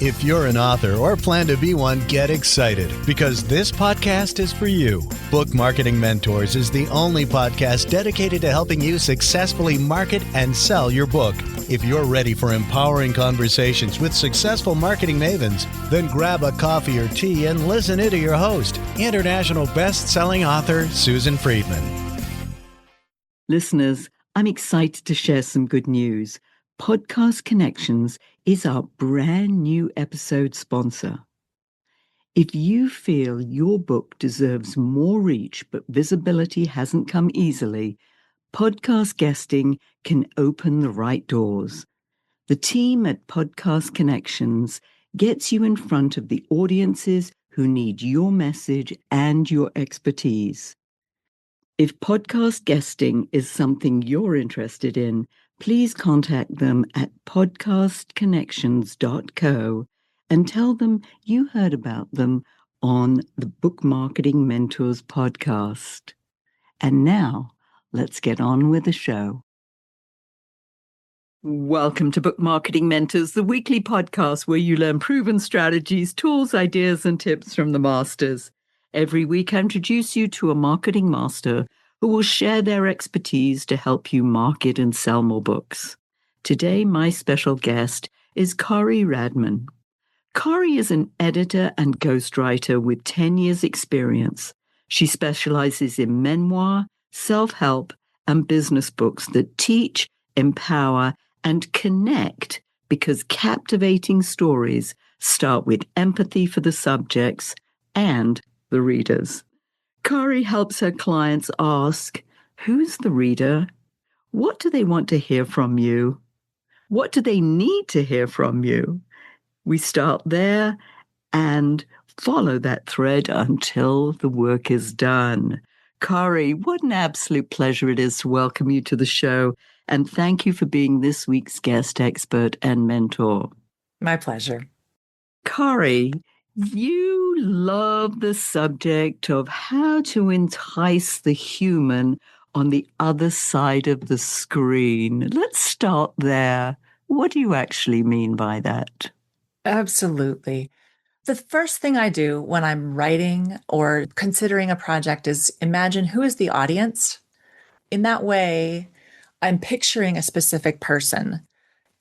If you're an author or plan to be one, get excited because this podcast is for you. Book Marketing Mentors is the only podcast dedicated to helping you successfully market and sell your book. If you're ready for empowering conversations with successful marketing mavens, then grab a coffee or tea and listen in to your host, international best-selling author Susan Friedman. Listeners, I'm excited to share some good news. Podcast Connections is our brand new episode sponsor. If you feel your book deserves more reach but visibility hasn't come easily, podcast guesting can open the right doors. The team at Podcast Connections gets you in front of the audiences who need your message and your expertise. If podcast guesting is something you're interested in, please contact them at podcastconnections.co and tell them you heard about them on the Book Marketing Mentors podcast. And now, let's get on with the show. Welcome to Book Marketing Mentors, the weekly podcast where you learn proven strategies, tools, ideas, and tips from the masters. Every week, I introduce you to a marketing master who will share their expertise to help you market and sell more books. Today, my special guest is Kari Radman. Kari is an editor and ghostwriter with 10 years' experience. She specializes in memoir, self-help, and business books that teach, empower, and connect because captivating stories start with empathy for the subjects and the readers. Kari helps her clients ask, who's the reader? What do they want to hear from you? What do they need to hear from you? We start there and follow that thread until the work is done. Kari, what an absolute pleasure it is to welcome you to the show. And thank you for being this week's guest expert and mentor. My pleasure. Kari, you love the subject of how to entice the human on the other side of the screen. Let's start there. What do you actually mean by that? Absolutely. The first thing I do when I'm writing or considering a project is imagine who is the audience. In that way, I'm picturing a specific person.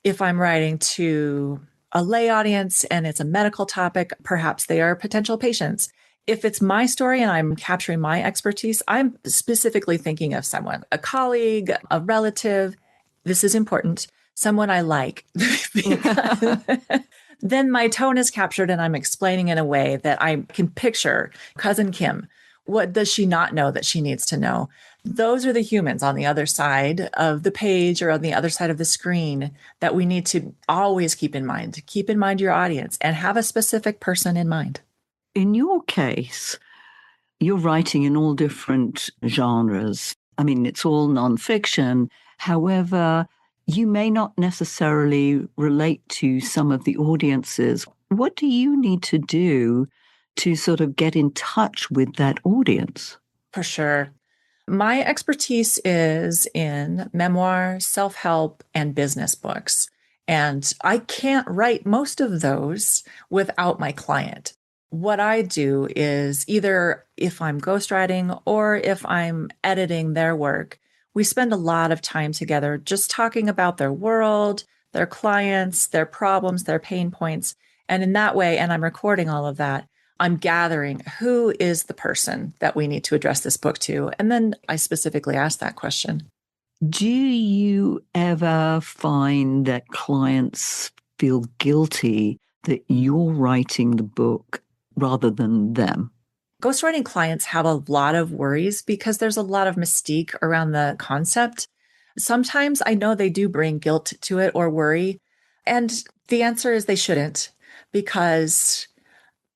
If I'm writing to a lay audience and it's a medical topic, perhaps they are potential patients. If it's my story and I'm capturing my expertise, I'm specifically thinking of someone, a colleague, a relative. This is important. Someone I like. Then my tone is captured and I'm explaining in a way that I can picture Cousin Kim. What does she not know that she needs to know? Those are the humans on the other side of the page or on the other side of the screen that we need to always keep in mind. Keep in mind your audience and have a specific person in mind. In your case, you're writing in all different genres. I mean, it's all nonfiction. However, you may not necessarily relate to some of the audiences. What do you need to do to sort of get in touch with that audience? For sure. My expertise is in memoir, self-help, and business books. And I can't write most of those without my client. What I do is either if I'm ghostwriting or if I'm editing their work, we spend a lot of time together just talking about their world, their clients, their problems, their pain points. And in that way, and I'm recording all of that, I'm gathering who is the person that we need to address this book to. And then I specifically ask that question. Do you ever find that clients feel guilty that you're writing the book rather than them? Ghostwriting clients have a lot of worries because there's a lot of mystique around the concept. Sometimes I know they do bring guilt to it or worry. And the answer is they shouldn't, because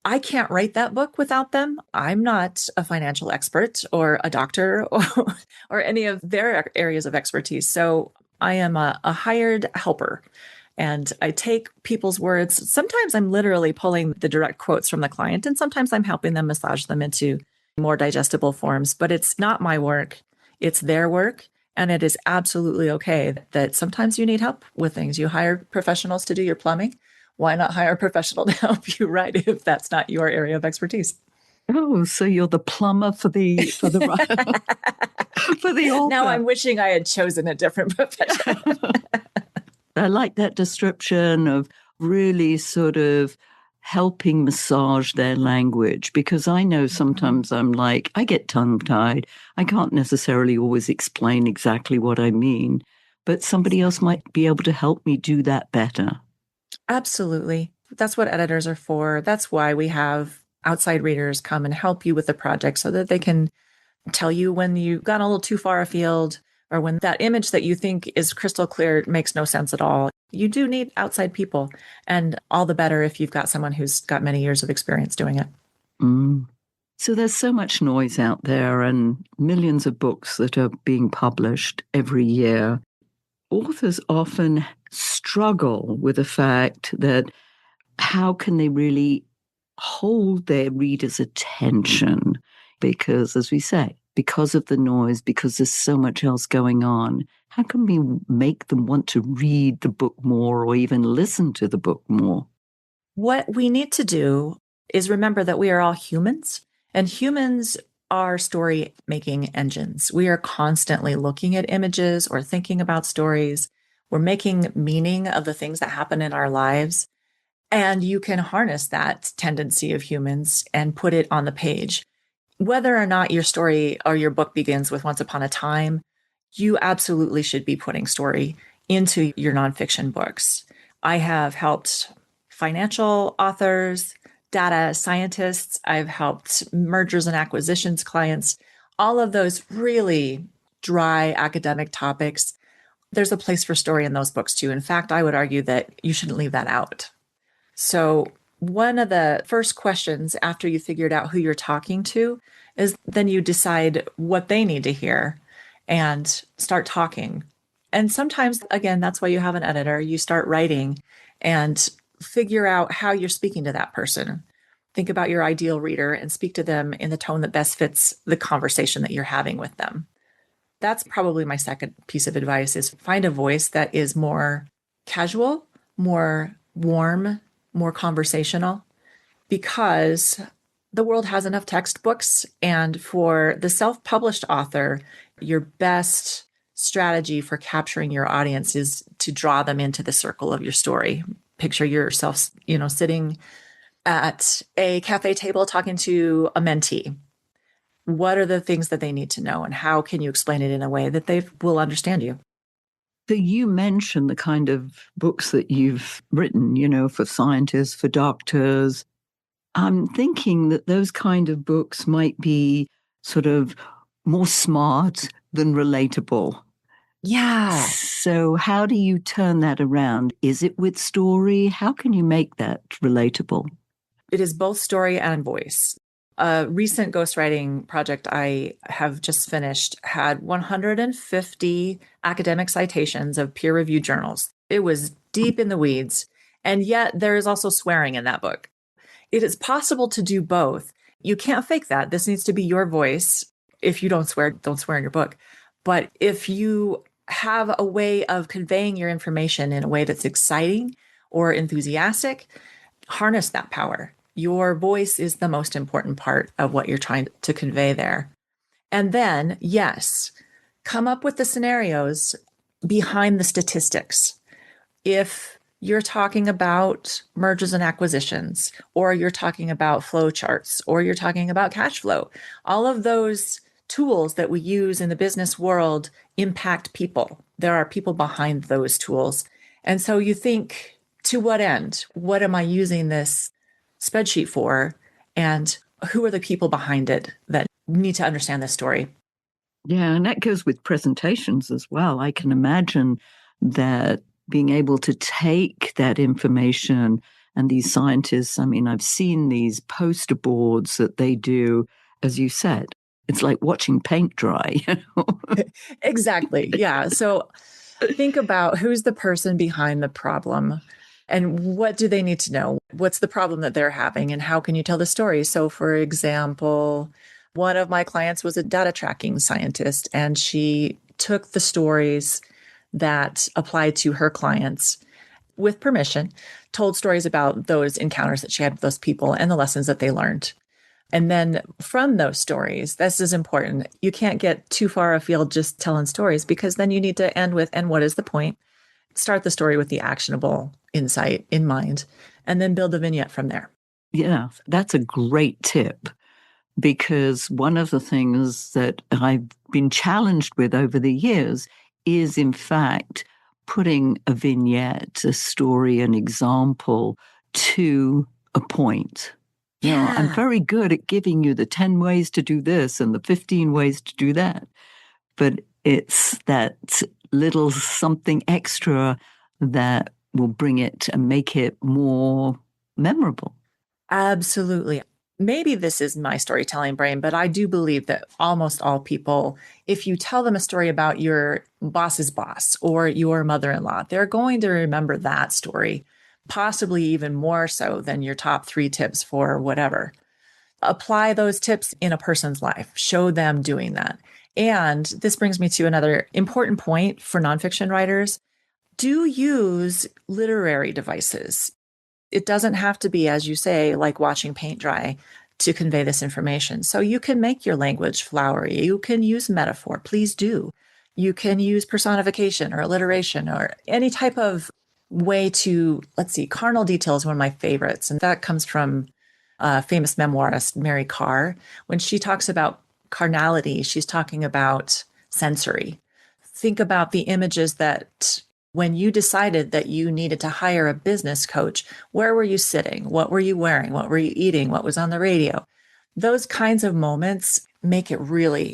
I can't write that book without them. I'm not a financial expert or a doctor or any of their areas of expertise. So I am a hired helper. And I take people's words. Sometimes I'm literally pulling the direct quotes from the client, and sometimes I'm helping them massage them into more digestible forms. But it's not my work. It's their work. And it is absolutely okay that sometimes you need help with things. You hire professionals to do your plumbing. why not hire a professional to help you write if that's not your area of expertise? Oh, so you're the plumber for the for the for the author. Now I'm wishing I had chosen a different profession. I like that description of really sort of helping massage their language, because I know sometimes I'm like, I get tongue-tied. I can't necessarily always explain exactly what I mean, but somebody else might be able to help me do that better. Absolutely. That's what editors are for. That's why we have outside readers come and help you with the project so that they can tell you when you've gone a little too far afield, or when that image that you think is crystal clear makes no sense at all. You do need outside people, and all the better if you've got someone who's got many years of experience doing it. Mm. So there's so much noise out there and millions of books that are being published every year. Authors often struggle with the fact that how can they really hold their readers' attention? Because, as we say, because of the noise, because there's so much else going on, how can we make them want to read the book more or even listen to the book more? What we need to do is remember that we are all humans, and humans are story making engines. We are constantly looking at images or thinking about stories. We're making meaning of the things that happen in our lives. And you can harness that tendency of humans and put it on the page. Whether or not your story or your book begins with Once Upon a Time, you absolutely should be putting story into your nonfiction books. I have helped financial authors, data scientists. I've helped mergers and acquisitions clients, all of those really dry academic topics. There's a place for story in those books too. In fact, I would argue that you shouldn't leave that out. So one of the first questions after you figured out who you're talking to is then you decide what they need to hear and start talking. And sometimes, again, that's why you have an editor. You start writing and figure out how you're speaking to that person. Think about your ideal reader and speak to them in the tone that best fits the conversation that you're having with them. That's probably my second piece of advice, is find a voice that is more casual, more warm, more conversational, because the world has enough textbooks. And for the self-published author, your best strategy for capturing your audience is to draw them into the circle of your story. Picture yourself, sitting at a cafe table talking to a mentee. What are the things that they need to know, and how can you explain it in a way that they will understand you? So you mentioned the kind of books that you've written, for scientists, for doctors. I'm thinking that those kind of books might be sort of more smart than relatable. Yeah. So how do you turn that around? Is it with story? How can you make that relatable? It is both story and voice. A recent ghostwriting project I have just finished had 150 academic citations of peer-reviewed journals. It was deep in the weeds, and yet there is also swearing in that book. It is possible to do both. You can't fake that. This needs to be your voice. If you don't swear in your book. But if you have a way of conveying your information in a way that's exciting or enthusiastic, harness that power. Your voice is the most important part of what you're trying to convey there. And then, yes, come up with the scenarios behind the statistics. If you're talking about mergers and acquisitions, or you're talking about flow charts, or you're talking about cash flow, all of those tools that we use in the business world impact people. There are people behind those tools. And so you think, to what end? What am I using this spreadsheet for? And who are the people behind it that need to understand this story? Yeah, and that goes with presentations as well. I can imagine that being able to take that information, and these scientists, I've seen these poster boards that they do, as you said, it's like watching paint dry. Exactly. Yeah. So think about who's the person behind the problem and what do they need to know? What's the problem that they're having and how can you tell the story? So, for example, one of my clients was a data tracking scientist, and she took the stories that applied to her clients, with permission, told stories about those encounters that she had with those people and the lessons that they learned. And then from those stories, this is important. You can't get too far afield just telling stories, because then you need to end with, and what is the point? Start the story with the actionable insight in mind, and then build a vignette from there. Yeah, that's a great tip, because one of the things that I've been challenged with over the years is, in fact, putting a vignette, a story, an example to a point. You know, I'm very good at giving you the 10 ways to do this and the 15 ways to do that. But it's that little something extra that will bring it and make it more memorable. Absolutely. Maybe this is my storytelling brain, but I do believe that almost all people, if you tell them a story about your boss's boss or your mother-in-law, they're going to remember that story, possibly even more so than your top 3 tips for whatever. Apply those tips in a person's life. Show them doing that. And this brings me to another important point for nonfiction writers. Do use literary devices. It doesn't have to be, as you say, like watching paint dry to convey this information. So you can make your language flowery. You can use metaphor. Please do. You can use personification or alliteration or any type of way to, let's see, carnal detail is one of my favorites. And that comes from famous memoirist Mary Karr. When she talks about carnality, she's talking about sensory. Think about the images that when you decided that you needed to hire a business coach, where were you sitting? What were you wearing? What were you eating? What was on the radio? Those kinds of moments make it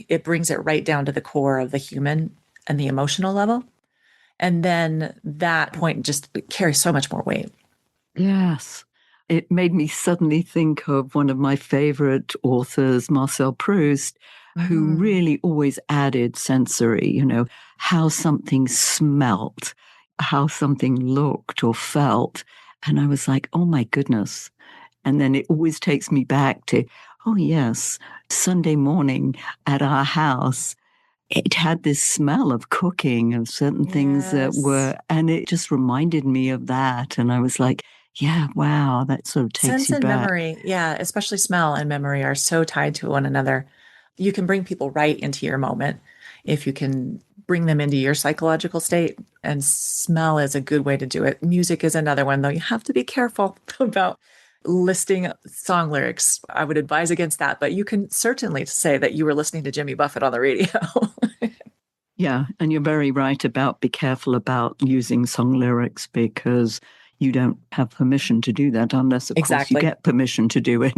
it brings it right down to the core of the human and the emotional level. And then that point just carries so much more weight. Yes. It made me suddenly think of one of my favorite authors, Marcel Proust, who really always added sensory, you know, how something smelt, how something looked or felt. And I was like, oh my goodness. And then it always takes me back to, oh yes, Sunday morning at our house, it had this smell of cooking, of certain things that were, and it just reminded me of that. And I was like, yeah, wow, that sort of takes Sense you and back. memory, yeah, especially smell and memory are so tied to one another. You can bring people right into your moment if you can bring them into your psychological state, and smell is a good way to do it. Music is another one, though you have to be careful about listing song lyrics. I would advise against that, but you can certainly say that you were listening to Jimmy Buffett on the radio. Yeah, and you're very right about be careful about using song lyrics, because you don't have permission to do that unless, of course, you get permission to do it.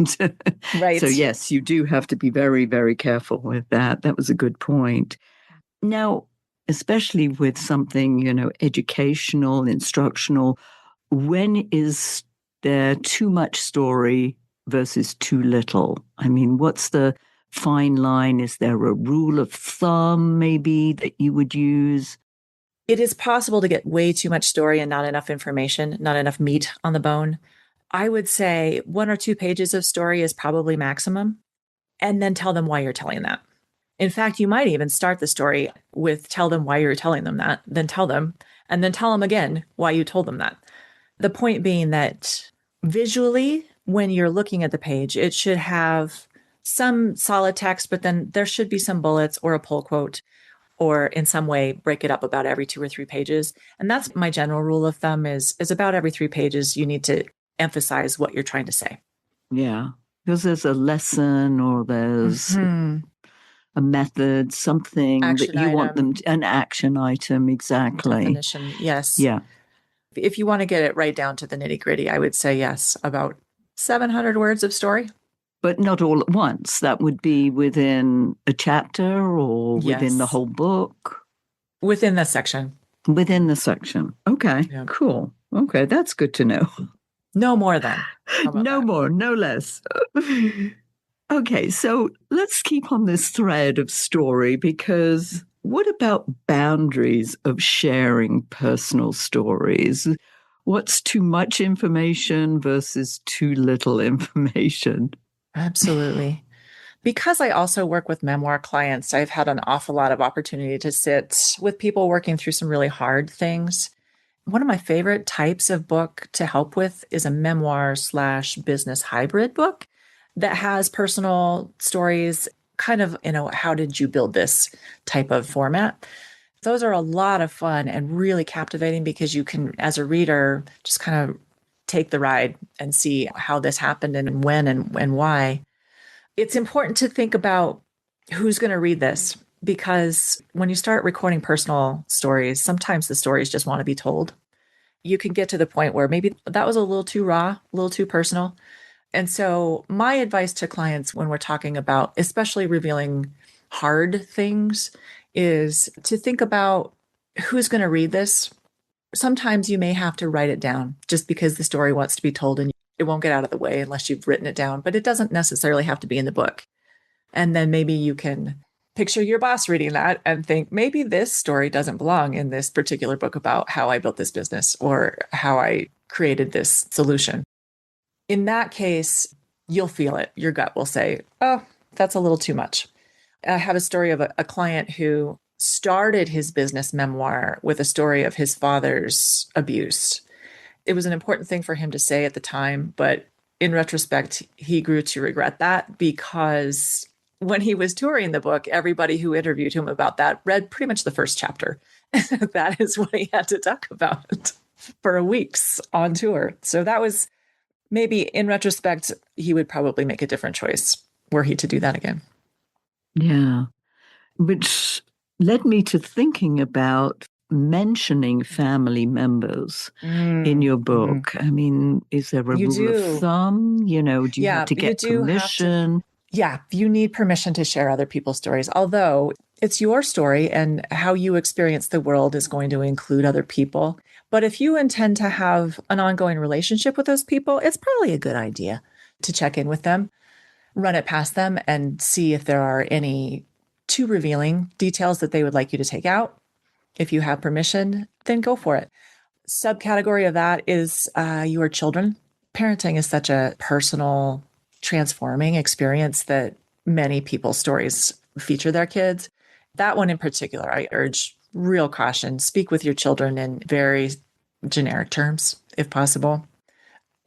Right. So, yes, you do have to be very, very careful with that. That was a good point. Now, especially with something, you know, educational, instructional, when is there too much story versus too little? I mean, what's the fine line? Is there a rule of thumb maybe that you would use? It is possible to get way too much story and not enough information, not enough meat on the bone. I would say 1 or 2 pages of story is probably maximum, and then tell them why you're telling that. In fact, you might even start the story with tell them why you're telling them that, then tell them, and then tell them again why you told them that. The point being that visually, when you're looking at the page, it should have some solid text, but then there should be some bullets or a pull quote, or in some way break it up about every 2 or 3 pages. And that's my general rule of thumb is about every 3 pages, you need to emphasize what you're trying to say. Yeah, because there's a lesson or there's a method, something Action that you want item. them to, an action item, exactly. Definition, yes. Yeah. If you want to get it right down to the nitty gritty, I would say yes, about 700 words of story. But not all at once. That would be within a chapter or within the whole book? Within the section. Within the section. Okay, cool. Okay, that's good to know. No more than. No more, no less. Okay, so let's keep on this thread of story, because what about boundaries of sharing personal stories? What's too much information versus too little information? Absolutely. Because I also work with memoir clients, I've had an awful lot of opportunity to sit with people working through some really hard things. One of my favorite types of book to help with is a memoir/business hybrid book that has personal stories, kind of, how did you build this type of format? Those are a lot of fun and really captivating because you can, as a reader, just kind of take the ride and see how this happened and when and why. It's important to think about who's going to read this, because when you start recording personal stories, sometimes the stories just want to be told. You can get to the point where maybe that was a little too raw, a little too personal. And so my advice to clients when we're talking about especially revealing hard things is to think about who's going to read this. Sometimes you may have to write it down just because the story wants to be told and it won't get out of the way unless you've written it down, but it doesn't necessarily have to be in the book. And then maybe you can picture your boss reading that and think, maybe this story doesn't belong in this particular book about how I built this business or how I created this solution. In that case, you'll feel it. Your gut will say, oh, that's a little too much. I have a story of a client who started his business memoir with a story of his father's abuse. It was an important thing for him to say at the time, but in retrospect, he grew to regret that because when he was touring the book, everybody who interviewed him about that read pretty much the first chapter. That is what he had to talk about for weeks on tour. So that was maybe in retrospect, he would probably make a different choice were he to do that again. Yeah, which led me to thinking about mentioning family members in your book. I mean, is there a rule of thumb? Do you have to get permission? You need permission to share other people's stories, although it's your story and how you experience the world is going to include other people. But if you intend to have an ongoing relationship with those people, it's probably a good idea to check in with them, run it past them, and see if there are any too revealing details that they would like you to take out. If you have permission, then go for it. Subcategory of that is your children. Parenting is such a personal, transforming experience that many people's stories feature their kids. That one in particular, I urge real caution. Speak with your children in very generic terms, if possible.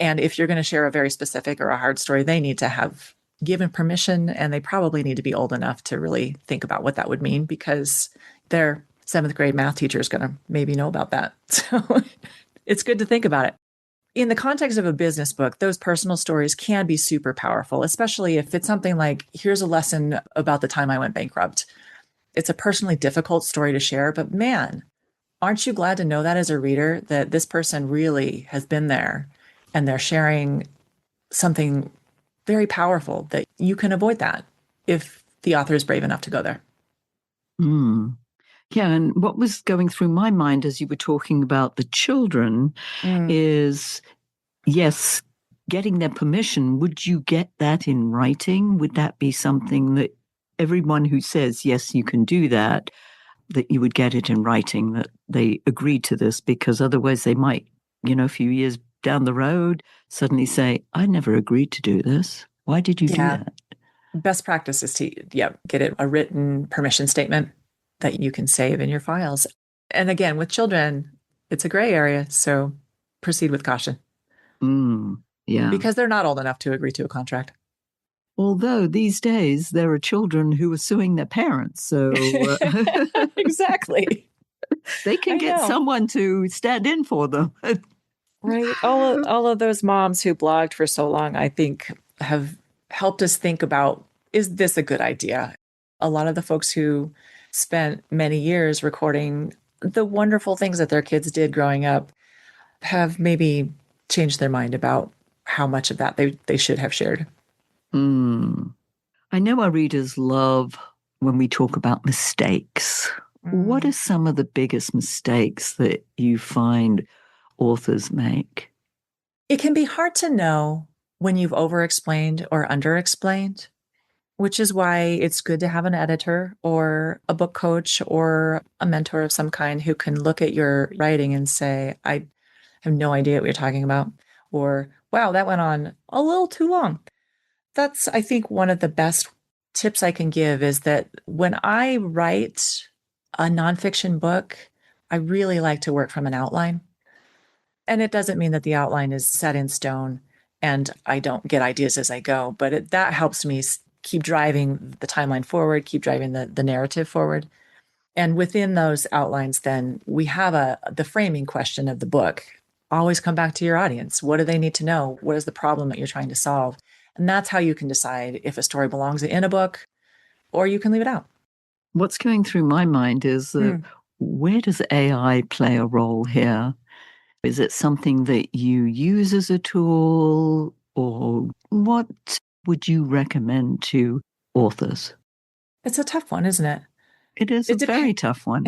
And if you're going to share a very specific or a hard story, they need to have given permission, and they probably need to be old enough to really think about what that would mean, because their 7th grade math teacher is going to maybe know about that. So it's good to think about it. In the context of a business book, those personal stories can be super powerful, especially if it's something like, here's a lesson about the time I went bankrupt. It's a personally difficult story to share, but man, aren't you glad to know that as a reader, that this person really has been there and they're sharing something very powerful that you can avoid that if the author is brave enough to go there. Yeah, and what was going through my mind as you were talking about the children is, yes, getting their permission. Would you get that in writing? Would that be something that everyone who says, yes, you can do that, that you would get it in writing, that they agreed to this? Because otherwise they might, a few years down the road, suddenly say, I never agreed to do this. Why did you do that? Best practice is to get it a written permission statement that you can save in your files. And again, with children, it's a gray area, so proceed with caution. Yeah. Because they're not old enough to agree to a contract. Although these days there are children who are suing their parents, so exactly. They can get someone to stand in for them. Right. All of those moms who blogged for so long, I think, have helped us think about, is this a good idea? A lot of the folks who spent many years recording the wonderful things that their kids did growing up have maybe changed their mind about how much of that they should have shared. I know our readers love when we talk about mistakes. What are some of the biggest mistakes that you find authors make? It can be hard to know when you've over-explained or under-explained, which is why it's good to have an editor or a book coach or a mentor of some kind who can look at your writing and say, I have no idea what you're talking about, or, wow, that went on a little too long. That's, I think, one of the best tips I can give is that when I write a nonfiction book, I really like to work from an outline. And it doesn't mean that the outline is set in stone and I don't get ideas as I go, but that helps me keep driving the timeline forward, keep driving the narrative forward. And within those outlines, then we have the framing question of the book. Always come back to your audience. What do they need to know? What is the problem that you're trying to solve? And that's how you can decide if a story belongs in a book or you can leave it out. What's going through my mind is that where does AI play a role here? Is it something that you use as a tool, or what would you recommend to authors? It's a tough one, isn't it? It is a very tough one.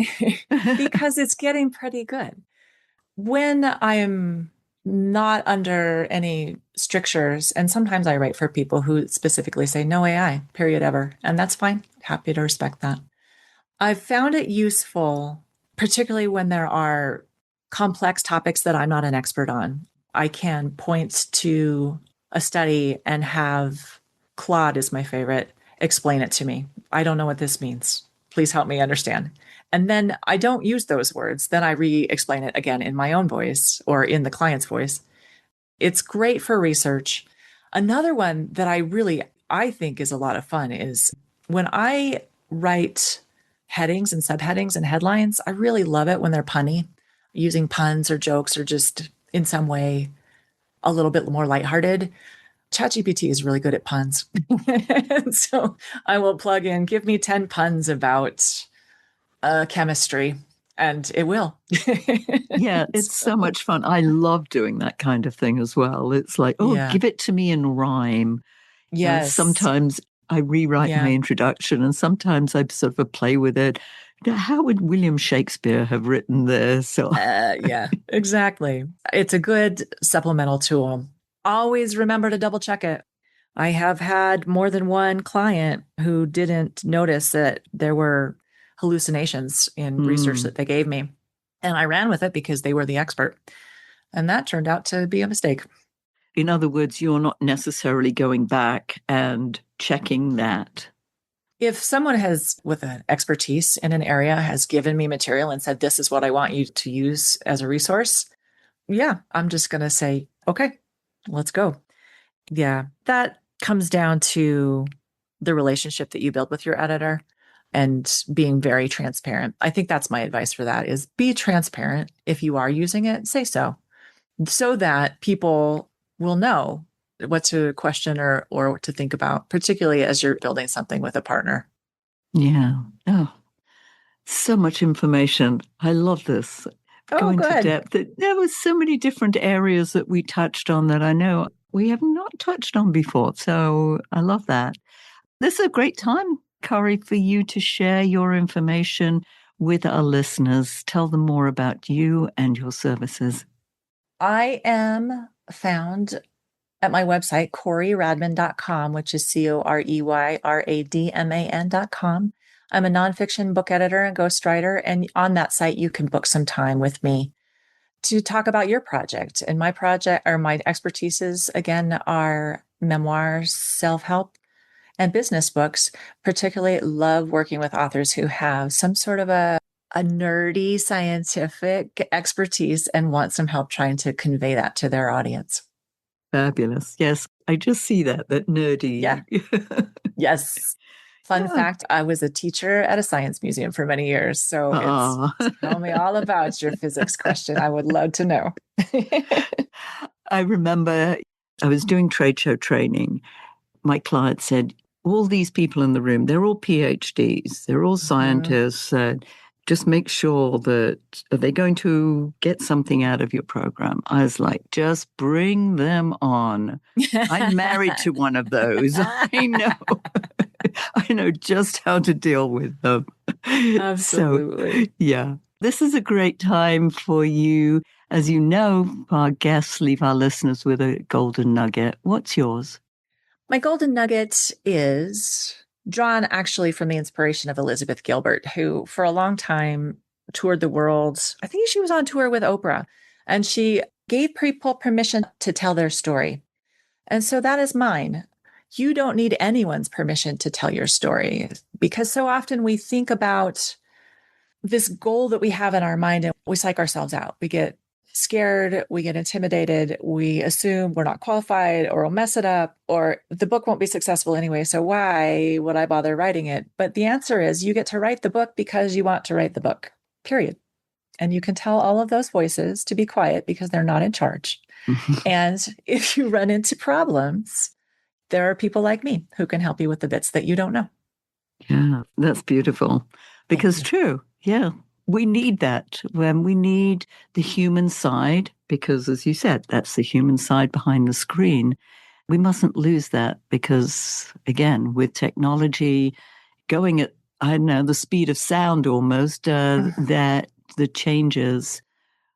Because it's getting pretty good. When I'm not under any strictures, and sometimes I write for people who specifically say no AI, period, ever. And that's fine. Happy to respect that. I've found it useful, particularly when there are complex topics that I'm not an expert on. I can point to a study and have Claude, is my favorite, explain it to me. I don't know what this means. Please help me understand. And then I don't use those words. Then I re-explain it again in my own voice or in the client's voice. It's great for research. Another one that I think is a lot of fun is when I write headings and subheadings and headlines, I really love it when they're punny, using puns or jokes or just in some way a little bit more lighthearted. ChatGPT is really good at puns. So I will plug in, give me 10 puns about chemistry, and it will. Yeah, it's so much fun. I love doing that kind of thing as well. It's like, give it to me in rhyme. Yes. Sometimes I rewrite my introduction and sometimes I sort of play with it. How would William Shakespeare have written this? Yeah, exactly. It's a good supplemental tool. Always remember to double check it. I have had more than one client who didn't notice that there were hallucinations in research that they gave me. And I ran with it because they were the expert. And that turned out to be a mistake. In other words, you're not necessarily going back and checking that. If someone has, with an expertise in an area, has given me material and said, this is what I want you to use as a resource, I'm just going to say, okay, let's go. Yeah, that comes down to the relationship that you build with your editor and being very transparent. I think that's my advice for that is be transparent. If you are using it, say so that people will know what to question or what to think about, particularly as you're building something with a partner. Yeah. Oh, so much information. I love this. Go into depth. There were so many different areas that we touched on that I know we have not touched on before. So I love that. This is a great time, Corey, for you to share your information with our listeners. Tell them more about you and your services. I am found at my website, CoreyRadman.com, which is CoreyRadman.com. I'm a nonfiction book editor and ghostwriter. And on that site, you can book some time with me to talk about your project. And my project, or my expertises, again, are memoirs, self-help, and business books. Particularly love working with authors who have some sort of a nerdy scientific expertise and want some help trying to convey that to their audience. Fabulous. Yes, I just see that nerdy. Yeah. Yes. Fun fact, I was a teacher at a science museum for many years. So tell me all about your physics question. I would love to know. I remember I was doing trade show training. My client said, all these people in the room, they're all PhDs. They're all scientists. Just make sure that they're going to get something out of your program. I was like, just bring them on. I'm married to one of those. I know. I know just how to deal with them. Absolutely. So, yeah, this is a great time for you. As you know, our guests leave our listeners with a golden nugget. What's yours? My golden nugget is drawn actually from the inspiration of Elizabeth Gilbert, who for a long time toured the world. I think she was on tour with Oprah, and she gave people permission to tell their story. And so that is mine. You don't need anyone's permission to tell your story, because so often we think about this goal that we have in our mind and we psych ourselves out. We get scared, we get intimidated, we assume we're not qualified or we'll mess it up, or the book won't be successful anyway, so why would I bother writing it? But the answer is you get to write the book because you want to write the book, period. And you can tell all of those voices to be quiet because they're not in charge. And if you run into problems, there are people like me who can help you with the bits that you don't know. Yeah, that's beautiful. Because true, yeah, we need that when we need the human side, because as you said, that's the human side behind the screen. We mustn't lose that because, again, with technology going at, I don't know, the speed of sound almost, that the changes,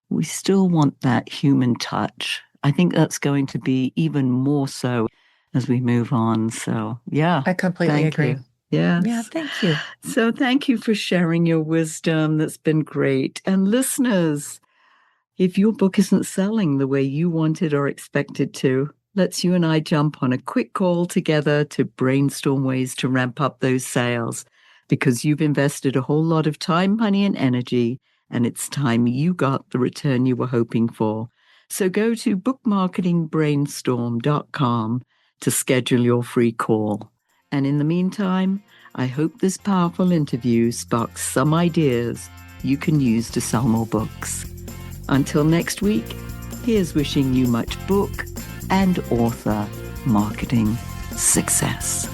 we still want that human touch. I think that's going to be even more so as we move on. So, yeah. I completely agree. You. Yes. Yeah, thank you. So thank you for sharing your wisdom. That's been great. And listeners, if your book isn't selling the way you wanted or expected to, let's you and I jump on a quick call together to brainstorm ways to ramp up those sales, because you've invested a whole lot of time, money, and energy, and it's time you got the return you were hoping for. So go to bookmarketingbrainstorm.com to schedule your free call. And in the meantime, I hope this powerful interview sparks some ideas you can use to sell more books. Until next week, here's wishing you much book and author marketing success.